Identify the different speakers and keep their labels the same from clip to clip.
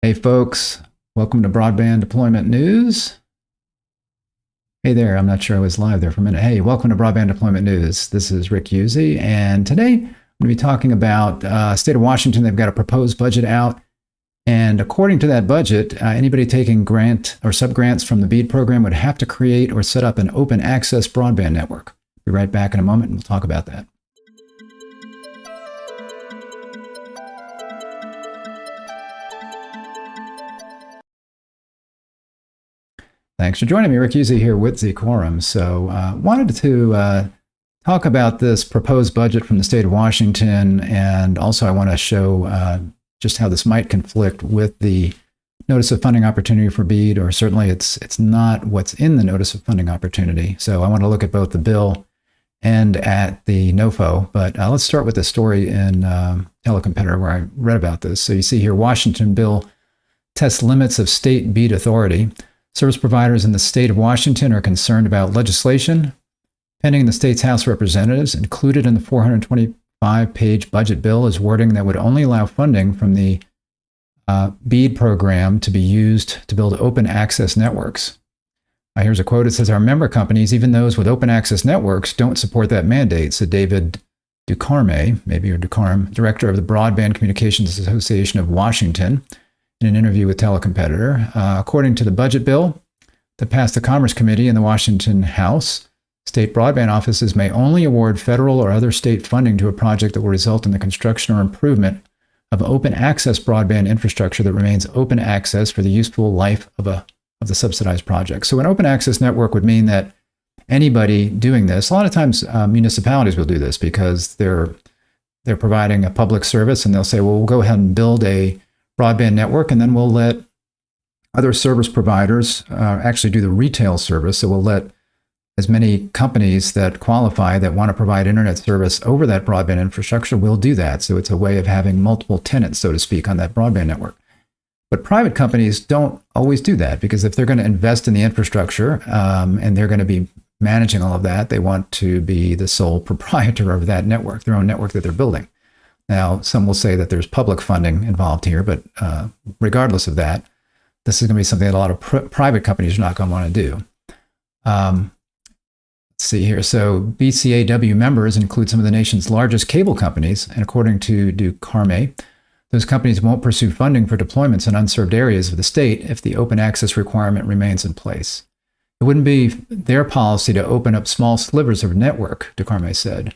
Speaker 1: Hey folks, welcome to Broadband Deployment News. Hey there, I'm not sure I was live there for a minute. Hey, welcome to Broadband Deployment News. This is Rick Uzzi, and today I'm going to be talking about state of Washington. They've got a proposed budget out, and according to that budget, anybody taking grant or subgrants from the BEAD program would have to create or set up an open access broadband network. Be right back in a moment, and we'll talk about that. Thanks for joining me. Rick Uzzi here with Quorum. So wanted to talk about this proposed budget from the state of Washington, and also I want to show just how this might conflict with the notice of funding opportunity for BEAD, or certainly it's not what's in the notice of funding opportunity. So I want to look at both the bill and at the NOFO, but let's start with the story in Telecompetitor where I read about this. So you see here, Washington bill tests limits of state BEAD authority. Service providers in the state of Washington are concerned about legislation pending in the state's House of Representatives. Included in the 425-page budget bill is wording that would only allow funding from the BEAD program to be used to build open access networks. Here's a quote. It says, "Our member companies, even those with open access networks, don't support that mandate," said David Ducarme, director of the Broadband Communications Association of Washington, in an interview with Telecompetitor. According to the budget bill that passed the Commerce Committee in the Washington House, state broadband offices may only award federal or other state funding to a project that will result in the construction or improvement of open access broadband infrastructure that remains open access for the useful life of the subsidized project. So an open access network would mean that anybody doing this, a lot of times municipalities will do this because they're providing a public service, and they'll say, well, we'll go ahead and build a broadband network, and then we'll let other service providers actually do the retail service. So we'll let as many companies that qualify that want to provide internet service over that broadband infrastructure will do that. So it's a way of having multiple tenants, so to speak, on that broadband network. But private companies don't always do that, because if they're going to invest in the infrastructure and they're going to be managing all of that, they want to be the sole proprietor of that network, their own network that they're building. Now, some will say that there's public funding involved here, but regardless of that, this is going to be something that a lot of private companies are not going to want to do. Let's see here. So BCAW members include some of the nation's largest cable companies, and according to Ducarme, those companies won't pursue funding for deployments in unserved areas of the state if the open access requirement remains in place. It wouldn't be their policy to open up small slivers of network, Ducarme said.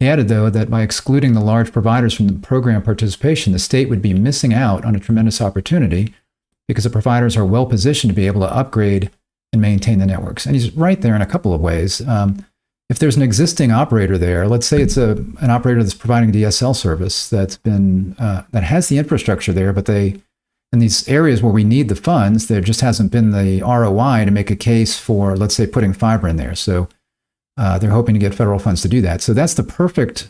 Speaker 1: He added, though, that by excluding the large providers from the program participation, the state would be missing out on a tremendous opportunity, because the providers are well positioned to be able to upgrade and maintain the networks. And he's right there in a couple of ways. If there's an existing operator there, let's say it's an operator that's providing DSL service that has the infrastructure there, but in these areas where we need the funds, there just hasn't been the ROI to make a case for, let's say, putting fiber in there. So they're hoping to get federal funds to do that. So that's the perfect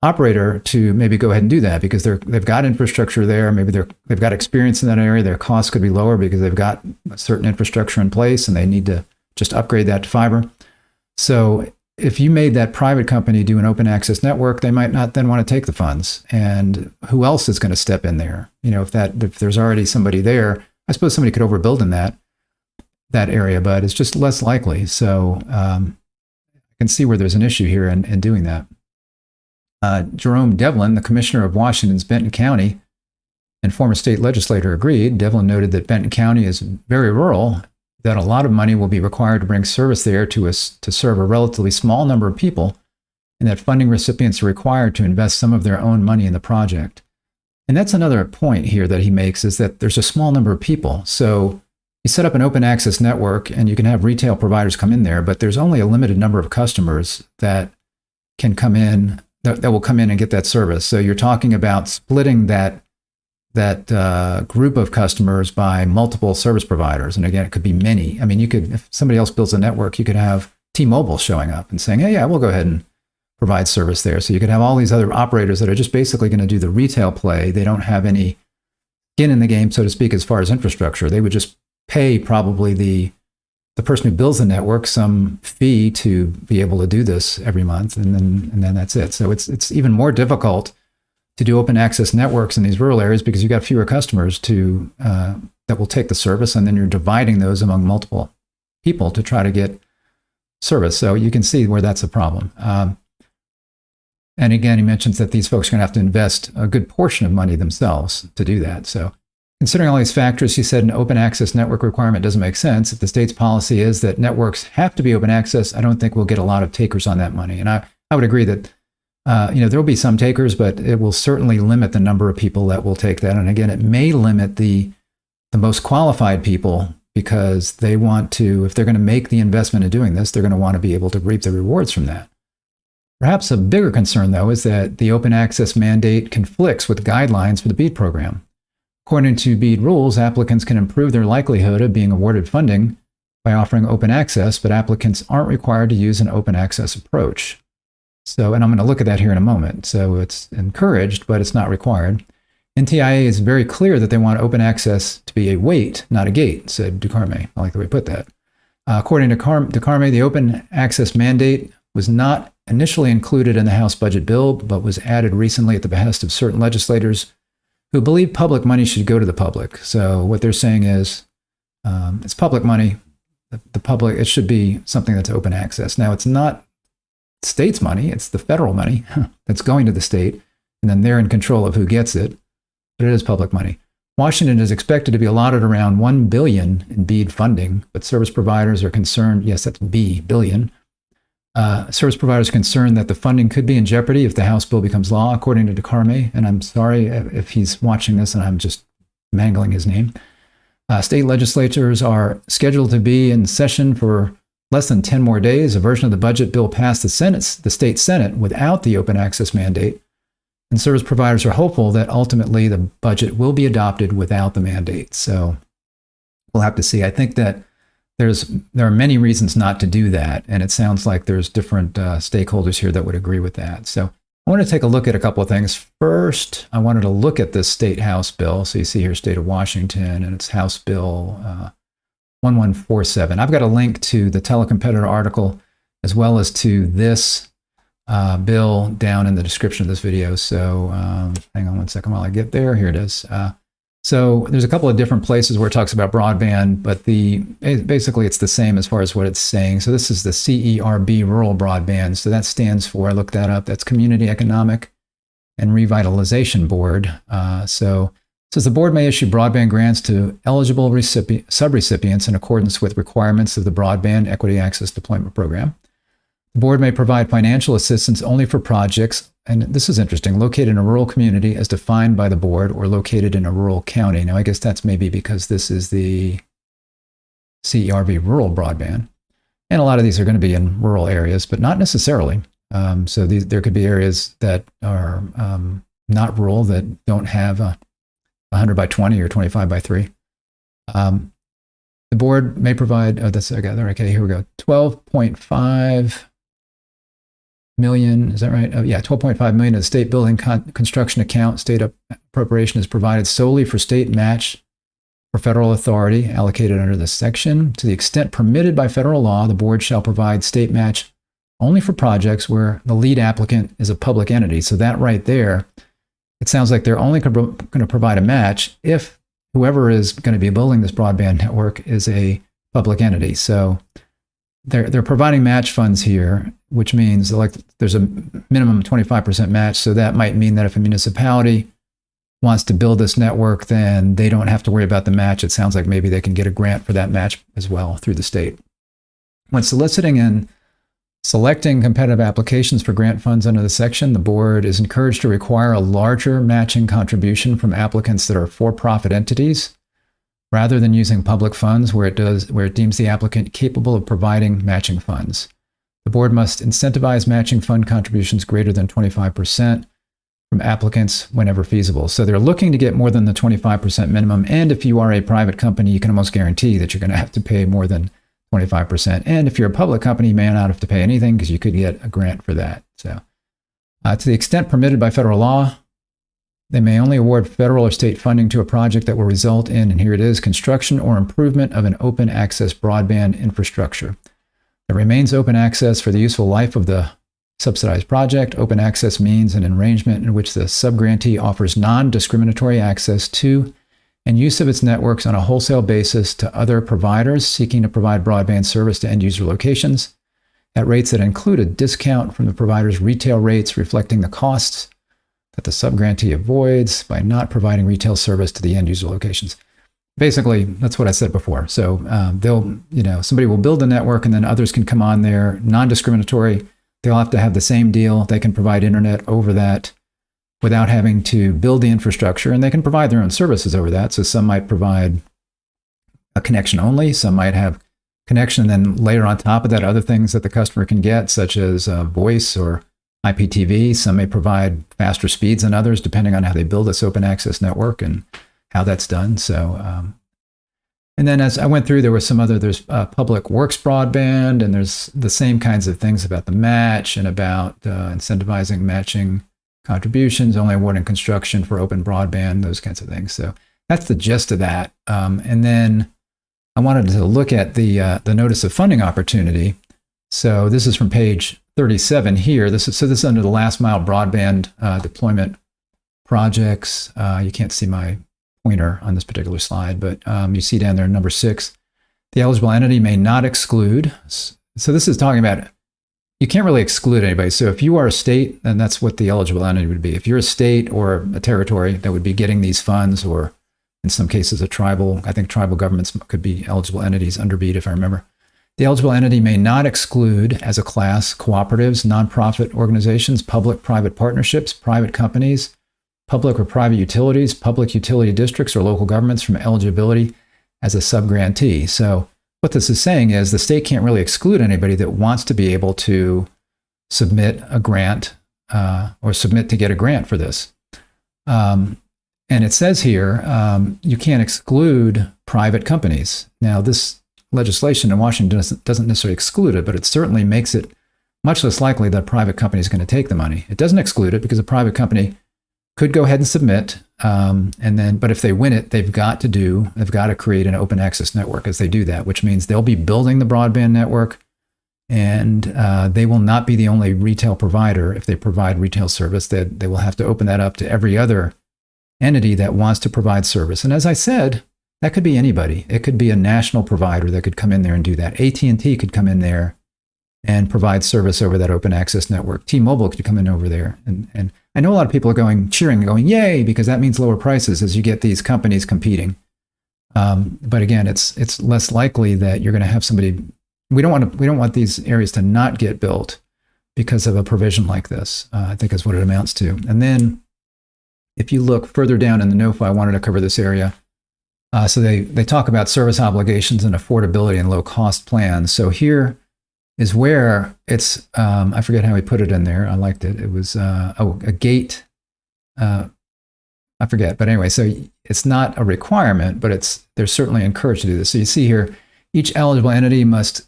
Speaker 1: operator to maybe go ahead and do that, because they've got infrastructure there. Maybe they've got experience in that area. Their costs could be lower because they've got a certain infrastructure in place and they need to just upgrade that to fiber. So if you made that private company do an open access network, they might not then want to take the funds. And who else is going to step in there? You know, if there's already somebody there, I suppose somebody could overbuild in that area, but it's just less likely. So I can see where there's an issue here in doing that. Jerome Devlin, the commissioner of Washington's Benton County and former state legislator, agreed. Devlin noted that Benton County is very rural, that a lot of money will be required to bring service there to serve a relatively small number of people, and that funding recipients are required to invest some of their own money in the project. And that's another point here that he makes, is that there's a small number of people. So you set up an open access network and you can have retail providers come in there, but there's only a limited number of customers that can come in, that will come in and get that service. So you're talking about splitting that group of customers by multiple service providers. And again, it could be many. I mean, if somebody else builds a network, you could have T-Mobile showing up and saying, hey, yeah, we'll go ahead and provide service there. So you could have all these other operators that are just basically going to do the retail play. They don't have any skin in the game, so to speak, as far as infrastructure. They would just pay probably the person who builds the network some fee to be able to do this every month, and then that's it. So it's even more difficult to do open access networks in these rural areas because you've got fewer customers that will take the service, and then you're dividing those among multiple people to try to get service. So you can see where that's a problem. And again, he mentions that these folks are going to have to invest a good portion of money themselves to do that. So considering all these factors, he said an open access network requirement doesn't make sense. If the state's policy is that networks have to be open access, I don't think we'll get a lot of takers on that money. And I would agree that there will be some takers, but it will certainly limit the number of people that will take that. And again, it may limit the most qualified people because they want to, if they're going to make the investment in doing this, they're going to want to be able to reap the rewards from that. Perhaps a bigger concern, though, is that the open access mandate conflicts with guidelines for the BEAD program. According to BEAD rules, applicants can improve their likelihood of being awarded funding by offering open access, but applicants aren't required to use an open access approach. So, and I'm going to look at that here in a moment. So it's encouraged, but it's not required. NTIA is very clear that they want open access to be a weight, not a gate, said Ducarme. I like the way he put that. According to Ducarme, the open access mandate was not initially included in the House budget bill, but was added recently at the behest of certain legislators who believe public money should go to the public. So what they're saying is it's public money. The public, it should be something that's open access. Now, it's not state's money. It's the federal money that's going to the state, and then they're in control of who gets it. But it is public money. Washington is expected to be allotted around $1 billion in BEAD funding, but service providers are concerned, yes, that's B, billion. Service providers are concerned that the funding could be in jeopardy if the House bill becomes law, according to Ducarme. And I'm sorry if he's watching this and I'm just mangling his name. State legislatures are scheduled to be in session for less than 10 more days. A version of the budget bill passed the state Senate without the open access mandate. And service providers are hopeful that ultimately the budget will be adopted without the mandate. So we'll have to see. I think that there are many reasons not to do that, and it sounds like there's different stakeholders here that would agree with that. So I want to take a look at a couple of things. First, I wanted to look at this state House bill. So you see here, State of Washington, and it's House Bill 1147. I've got a link to the telecompetitor article as well as to this bill down in the description of this video. So hang on one second while I get there. Here it is. So there's a couple of different places where it talks about broadband, but basically it's the same as far as what it's saying. So this is the CERB rural broadband. So that stands for, I looked that up, that's Community Economic and Revitalization Board. So it says the board may issue broadband grants to eligible subrecipients in accordance with requirements of the Broadband Equity Access Deployment Program. The board may provide financial assistance only for projects, and this is interesting, located in a rural community as defined by the board or located in a rural county. Now, I guess that's maybe because this is the CERB rural broadband. And a lot of these are going to be in rural areas, but not necessarily. So there could be areas that are not rural that don't have 100 by 20 or 25 by 3. The board may provide, okay, here we go, 12.5 million, is that right? 12.5 million of the state building construction account. State appropriation is provided solely for state match for federal authority allocated under this section. To the extent permitted by federal law, the board shall provide state match only for projects where the lead applicant is a public entity. So that right there, it sounds like they're only going to provide a match if whoever is going to be building this broadband network is a public entity. So they're providing match funds here, which means like there's a minimum 25% match. So that might mean that if a municipality wants to build this network, then they don't have to worry about the match. It sounds like maybe they can get a grant for that match as well through the state. When soliciting and selecting competitive applications for grant funds under the section, the board is encouraged to require a larger matching contribution from applicants that are for-profit entities, rather than using public funds where it deems the applicant capable of providing matching funds. The board must incentivize matching fund contributions greater than 25% from applicants whenever feasible. So they're looking to get more than the 25% minimum. And if you are a private company, you can almost guarantee that you're going to have to pay more than 25%. And if you're a public company, you may not have to pay anything because you could get a grant for that. So to the extent permitted by federal law, they may only award federal or state funding to a project that will result in, and here it is, construction or improvement of an open access broadband infrastructure that remains open access for the useful life of the subsidized project. Open access means an arrangement in which the subgrantee offers non-discriminatory access to and use of its networks on a wholesale basis to other providers seeking to provide broadband service to end-user locations at rates that include a discount from the provider's retail rates, reflecting the costs that the subgrantee avoids by not providing retail service to the end-user locations. Basically, that's what I said before. So somebody will build a network and then others can come on there, non-discriminatory. They'll have to have the same deal. They can provide internet over that without having to build the infrastructure, and they can provide their own services over that. So some might provide a connection only. Some might have connection, and then later on top of that, other things that the customer can get, such as voice or IPTV. Some may provide faster speeds than others, depending on how they build this open access network and how that's done. So, and then as I went through, there was some other, there's public works broadband, and there's the same kinds of things about the match and about incentivizing matching contributions, only awarding construction for open broadband, those kinds of things. So that's the gist of that. And then I wanted to look at the notice of funding opportunity. So this is from page 37 here. This is under the last mile broadband deployment projects. You can't see my pointer on this particular slide, but you see down there number 6, the eligible entity may not exclude. So this is talking about, you can't really exclude anybody. So if you are a state, then that's what the eligible entity would be. If you're a state or a territory that would be getting these funds, or in some cases I think tribal governments could be eligible entities under BEAD, if I remember. The eligible entity may not exclude as a class cooperatives, nonprofit organizations, public-private partnerships, private companies, public or private utilities, public utility districts, or local governments from eligibility as a subgrantee. So what this is saying is the state can't really exclude anybody that wants to be able to submit a grant or submit to get a grant for this. And it says here, you can't exclude private companies. Now, this legislation in Washington doesn't necessarily exclude it, but it certainly makes it much less likely that a private company is going to take the money. It doesn't exclude it because a private company could go ahead and submit, but if they win it, they've got to create an open access network as they do that, which means they'll be building the broadband network, and they will not be the only retail provider. If they provide retail service, they will have to open that up to every other entity that wants to provide service. And as I said, that could be anybody. It could be a national provider that could come in there and do that. AT&T could come in there and provide service over that open access network. T-Mobile could come in over there. And I know a lot of people are cheering and going, yay, because that means lower prices as you get these companies competing. But again, it's less likely that you're going to have somebody. We don't want these areas to not get built because of a provision like this, I think is what it amounts to. And then if you look further down in the NOFO, I wanted to cover this area. So they talk about service obligations and affordability and low cost plans. So here is where it's, I forget how he put it in there. I liked it. It was, a gate. I forget. But anyway, so it's not a requirement, but they're certainly encouraged to do this. So you see here, each eligible entity must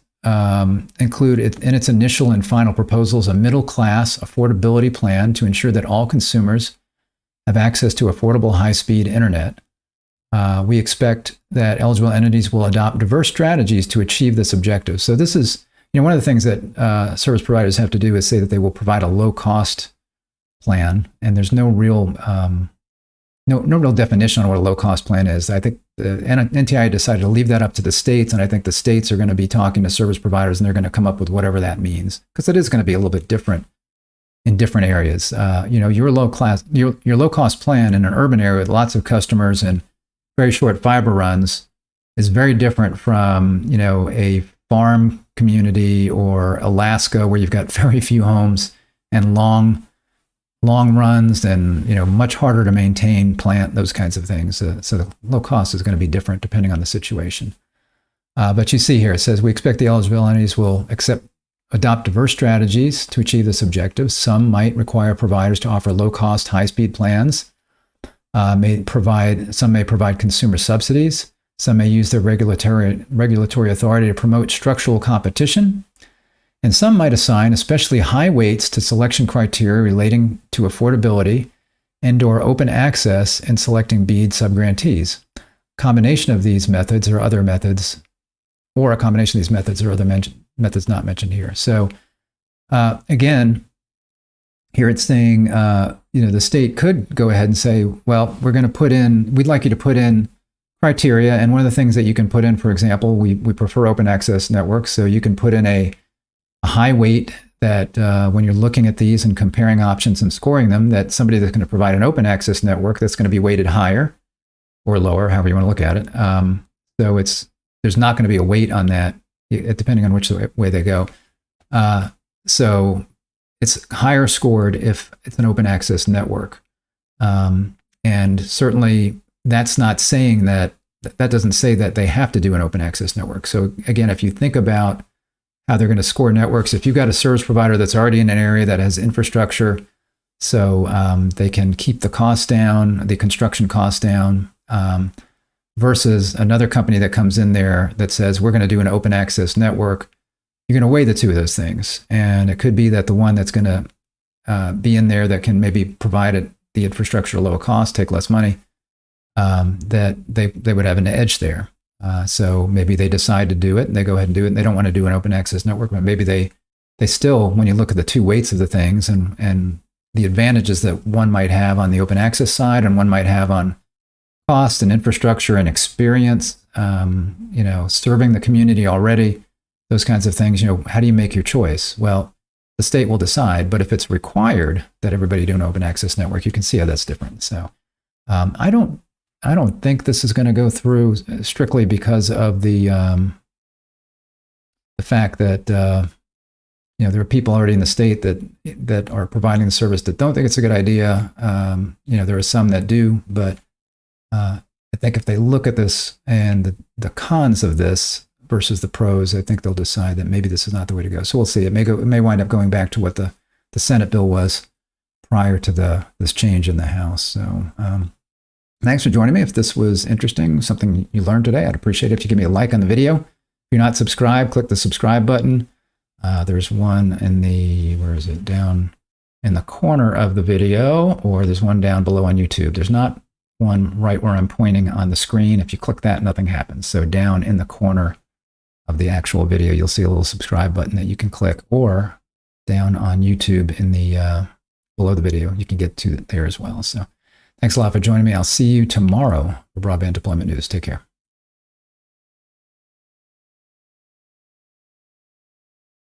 Speaker 1: include in its initial and final proposals a middle class affordability plan to ensure that all consumers have access to affordable high-speed internet. We expect that eligible entities will adopt diverse strategies to achieve this objective. So this is, one of the things that service providers have to do is say that they will provide a low-cost plan, and there's no real definition on what a low-cost plan is. I think the NTIA decided to leave that up to the states, and I think the states are going to be talking to service providers, and they're going to come up with whatever that means, because it is going to be a little bit different in different areas. Your low-cost plan in an urban area with lots of customers and very short fiber runs is very different from, a farm community or Alaska where you've got very few homes and long runs and, much harder to maintain plant, those kinds of things. So the low cost is going to be different depending on the situation. But you see here, it says we expect the eligible entities will adopt diverse strategies to achieve this objective. Some might require providers to offer low-cost, high-speed plans. Some may provide consumer subsidies. Some may use their regulatory authority to promote structural competition. And some might assign especially high weights to selection criteria relating to affordability and/or open access in selecting BEAD subgrantees. Combination of these methods or other methods, or a combination of these methods or other methods not mentioned here. So again, here it's saying, the state could go ahead and say, well, we'd like you to put in criteria. And one of the things that you can put in, for example, we prefer open access networks. So you can put in a high weight that when you're looking at these and comparing options and scoring them, that somebody that's going to provide an open access network that's going to be weighted higher or lower, however you want to look at it. So there's not going to be a weight on that, depending on which way they go. So it's higher scored if it's an open access network. And certainly that's not saying that doesn't say that they have to do an open access network. So again, if you think about how they're going to score networks, if you've got a service provider that's already in an area that has infrastructure, so they can keep the cost down, the construction cost down, versus another company that comes in there that says, we're going to do an open access network, you're going to weigh the two of those things. And it could be that the one that's going to be in there that can maybe provide the infrastructure at a lower cost, take less money, that they would have an edge there. So maybe they decide to do it and they go ahead and do it. And they don't want to do an open access network, but maybe they still, when you look at the two weights of the things and the advantages that one might have on the open access side and one might have on cost and infrastructure and experience, serving the community already, those kinds of things, how do you make your choice? Well, the state will decide, but if it's required that everybody do an open access network, you can see how that's different. So I don't think this is going to go through strictly because of the fact that there are people already in the state that are providing the service that don't think it's a good idea. There are some that do, but I think if they look at this and the cons of this versus the pros, I think they'll decide that maybe this is not the way to go. So we'll see. It may wind up going back to what the Senate bill was prior to this change in the House. So. Thanks for joining me. If this was interesting, something you learned today, I'd appreciate it if you give me a like on the video. If you're not subscribed, click the subscribe button. There's one down in the corner of the video, or there's one down below on YouTube. There's not one right where I'm pointing on the screen. If you click that, nothing happens. So down in the corner of the actual video, you'll see a little subscribe button that you can click, or down on YouTube in the below the video, you can get to it there as well. So thanks a lot for joining me. I'll see you tomorrow for Broadband Deployment News. Take care.